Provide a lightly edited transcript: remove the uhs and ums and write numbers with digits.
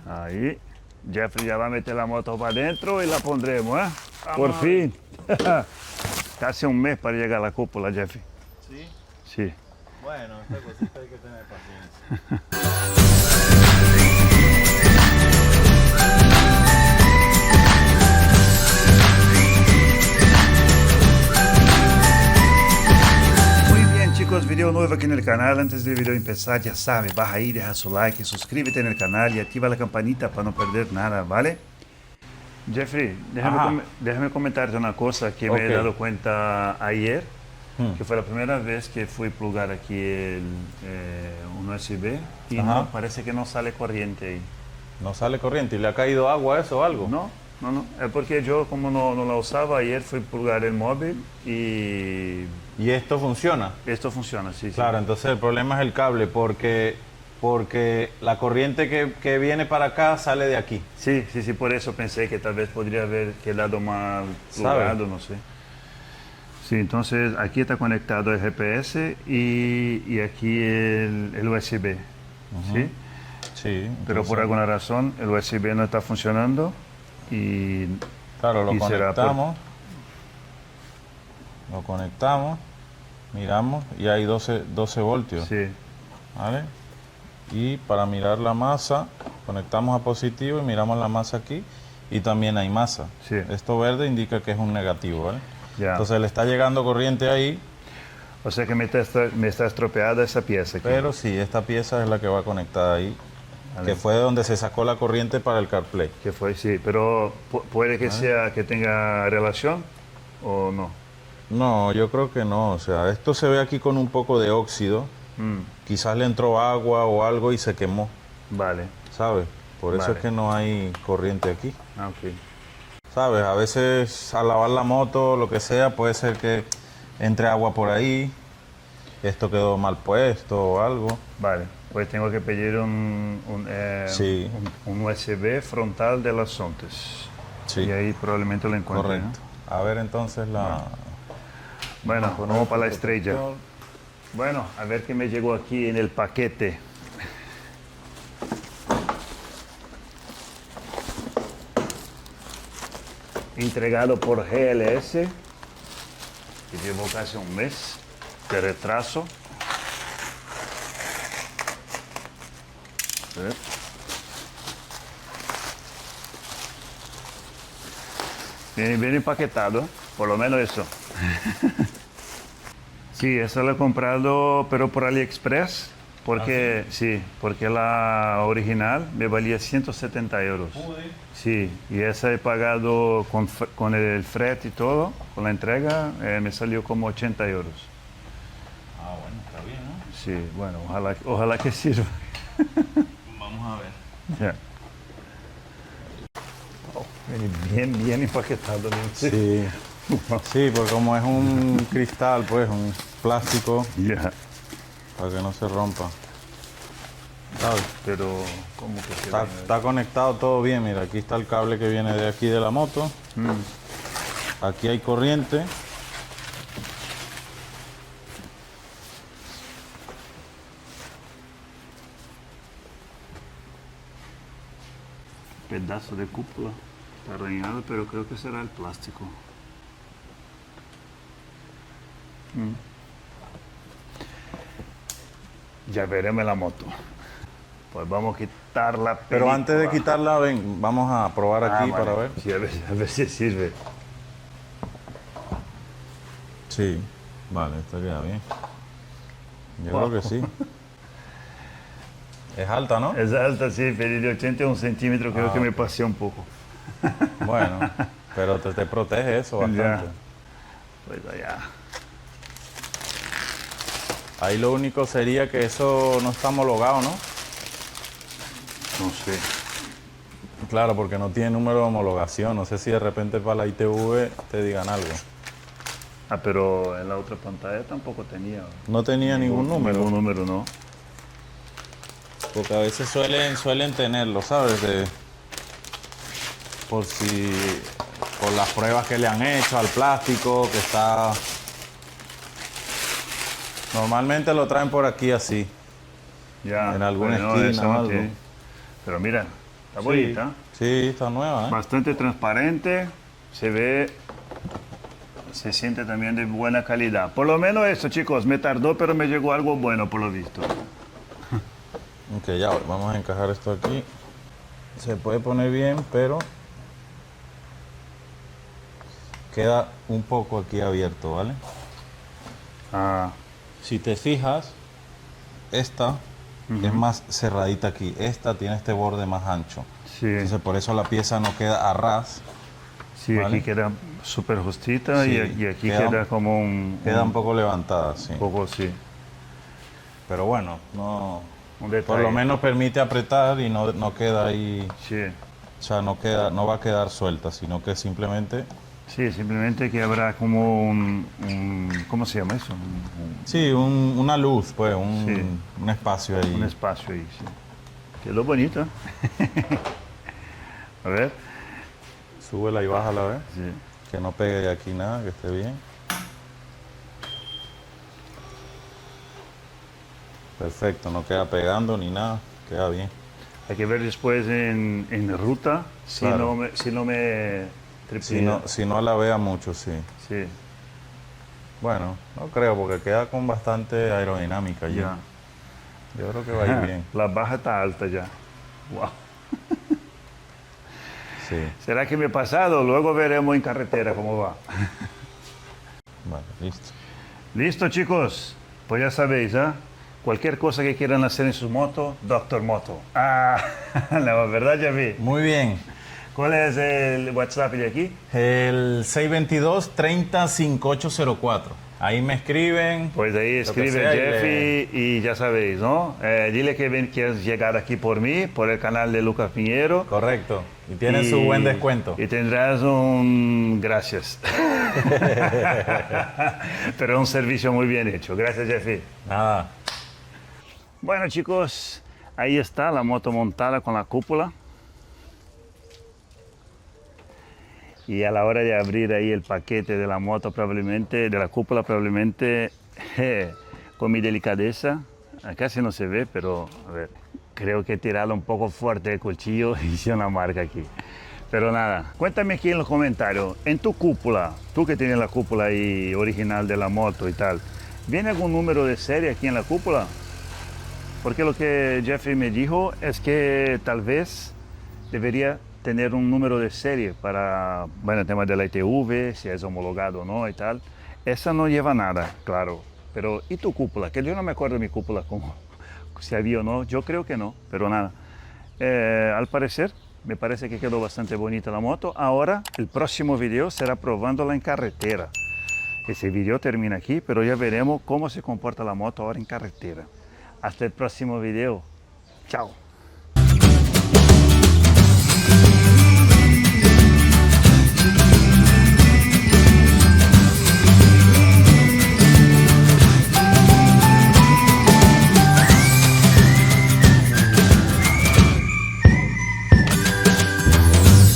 Ahí. Jeffrey ya va a meter la moto para adentro y la pondremos, ¿eh? Vamos Por a fin. Casi un mes para llegar a la cúpula, Jeffrey. ¿Sí? Sí. Bueno, esta cosita hay que tener paciencia. Muy bien, chicos, video nuevo aquí en el canal. Antes del video empezar, ya sabes, baja ahí, deja su like, suscríbete en el canal y activa la campanita para no perder nada, ¿vale? Jeffrey, déjame comentarte una cosa que me he dado cuenta ayer, que fue la primera vez que fui a plugar aquí un USB y no, parece que no sale corriente ahí. ¿No sale corriente? ¿Y le ha caído agua a eso o algo? No, es porque yo como no la usaba ayer fui a plugar el móvil y ¿Y esto funciona? esto funciona, sí. Claro, entonces el problema es el cable porque la corriente que viene para acá sale de aquí. Sí, por eso pensé que tal vez podría haber quedado mal plugado, no sé. Sí, entonces aquí está conectado el GPS y aquí el USB, ¿sí? Sí. Pero por alguna razón el USB no está funcionando y... Claro, lo y será conectamos. Lo conectamos, miramos y hay 12 voltios. Sí, ¿Vale? Y para mirar la masa, conectamos a positivo y miramos la masa aquí y también hay masa. Sí. Esto verde indica que es un negativo, ¿vale? ya. Entonces le está llegando corriente ahí, O sea que me está estropeada esa pieza aquí. pero sí, esta pieza es la que va conectada ahí, Vale. que fue de donde se sacó la corriente para el CarPlay. Que fue, sí, pero puede que sea que tenga relación o no. No, yo creo que no, o sea, esto se ve aquí con un poco de óxido, quizás le entró agua o algo y se quemó, Vale. ¿sabes? Por eso Vale. es que no hay corriente aquí. Ah, ok. ¿Sabes? A veces al lavar la moto, lo que sea, puede ser que entre agua por ahí, esto quedó mal puesto o algo. Vale, pues tengo que pedir un Sí. un USB frontal de las Sontes. Sí. Y ahí probablemente lo encuentre. Correcto. A ver entonces la... ¿No? Bueno, vamos para la estrella. Bueno, a ver qué me llegó aquí en el paquete. Entregado por GLS, que llevó casi un mes de retraso. A ver. Viene bien empaquetado, por lo menos eso. Sí, esa la he comprado, pero por AliExpress, porque porque la original me valía 170 euros. Sí, y esa he pagado con el frete y todo, con la entrega, me salió como 80 euros. Ah, bueno, está bien, ¿no? Sí, bueno, ojalá que sirva. Vamos a ver. Ya. Oh, viene bien empaquetado. ¿No? Sí. Sí, porque como es un cristal, pues, un plástico, Ya. para que no se rompa. ¿Sabes? Pero, ¿cómo que se Está conectado todo bien, mira, aquí está el cable que viene de aquí de la moto. Aquí hay corriente. Pedazo de cúpula. Está arañado, pero creo que será el plástico. Ya veremos la moto. Pues vamos a quitar la película. Pero antes de quitarla, ven, vamos a probar aquí vale. para ver. Sí, a ver si sirve. Sí, vale, esto queda bien. Yo creo que sí. Es alta, ¿no? Es alta, sí, pero de 81 centímetros creo que me pasé un poco. Bueno, pero te protege eso bastante. Ya. Pues allá. Ahí lo único sería que eso no está homologado, ¿no? No sé. Claro, porque no tiene número de homologación. No sé si de repente para la ITV te digan algo. Ah, pero en la otra pantalla tampoco tenía. No tenía ningún número. Ningún número, no. Porque a veces suelen tenerlo, ¿sabes? Por las pruebas que le han hecho al plástico, que está... Normalmente lo traen por aquí así. Ya. En alguna bueno, esquina esa o no algo. tiene. Pero mira, Está bonita. Sí, está nueva, ¿eh? Bastante transparente. Se ve, se siente también de buena calidad. Por lo menos eso, chicos, me tardó, pero me llegó algo bueno por lo visto. Ok, ya vamos a encajar esto aquí. Se puede poner bien, pero queda un poco aquí abierto, ¿vale? Ah, Si te fijas, esta es más cerradita aquí. Esta tiene este borde más ancho. sí. Entonces por eso la pieza no queda a ras. Sí, ¿vale? aquí queda súper justita Sí, y aquí queda- queda como un... Queda un poco levantada, sí. poco, sí. Pero bueno, no, Un detalle. por lo menos permite apretar y no queda ahí, Sí. o sea, no va a quedar suelta, sino que simplemente, Sí, simplemente que habrá como ¿cómo se llama eso? sí, una luz, pues, Sí. un espacio ahí. Un espacio ahí, sí. Quedó bonito. A ver. Súbela y bájala, ¿ves? Sí. Que no pegue de aquí nada, que esté bien. Perfecto, no queda pegando ni nada, queda bien. Hay que ver después en ruta si Claro. si no me tripilla. Si no la vea mucho, sí. Sí, Bueno, no creo, porque queda con bastante aerodinámica ya. ya. Yo creo que va a ir bien. La baja está alta ya. Wow. Sí, ¿Será que me he pasado? Luego veremos en carretera cómo va. vale, listo. Listo, chicos. Pues ya sabéis, ¿eh? Cualquier cosa que quieran hacer en su moto, Doctor Moto. Ah, la verdad ya vi. Muy bien. ¿Cuál es el WhatsApp de aquí? El 622-30-5804. Ahí me escriben. Pues ahí Lo que escribe sea, Jeffy y ya sabéis, ¿no? Dile que quieres llegar aquí por mí, por el canal de Lucas Piñero. Correcto. Y tienen su buen descuento. Y tendrás un gracias. Pero un servicio muy bien hecho. Gracias, Jeffy. Nada. Bueno, chicos, ahí está la moto montada con la cúpula. Y a la hora de abrir ahí el paquete de la moto, probablemente, de la cúpula, probablemente, con mi delicadeza, casi no se ve, pero a ver, creo que tirarlo un poco fuerte el cuchillo y hice una marca aquí. Pero nada, cuéntame aquí en los comentarios, en tu cúpula, tú que tienes la cúpula ahí original de la moto y tal, ¿viene algún número de serie aquí en la cúpula? Porque lo que Jeffrey me dijo es que tal vez debería tener un número de serie para, bueno, el tema de la ITV, si es homologado o no y tal. Esa no lleva nada, claro. Pero, ¿y tu cúpula? Que yo no me acuerdo de mi cúpula, como, si había o no. Yo creo que no, pero nada. Al parecer, me parece que quedó bastante bonita la moto. Ahora, el próximo video será probándola en carretera. Ese video termina aquí, pero ya veremos cómo se comporta la moto ahora en carretera. Hasta el próximo video. Chao.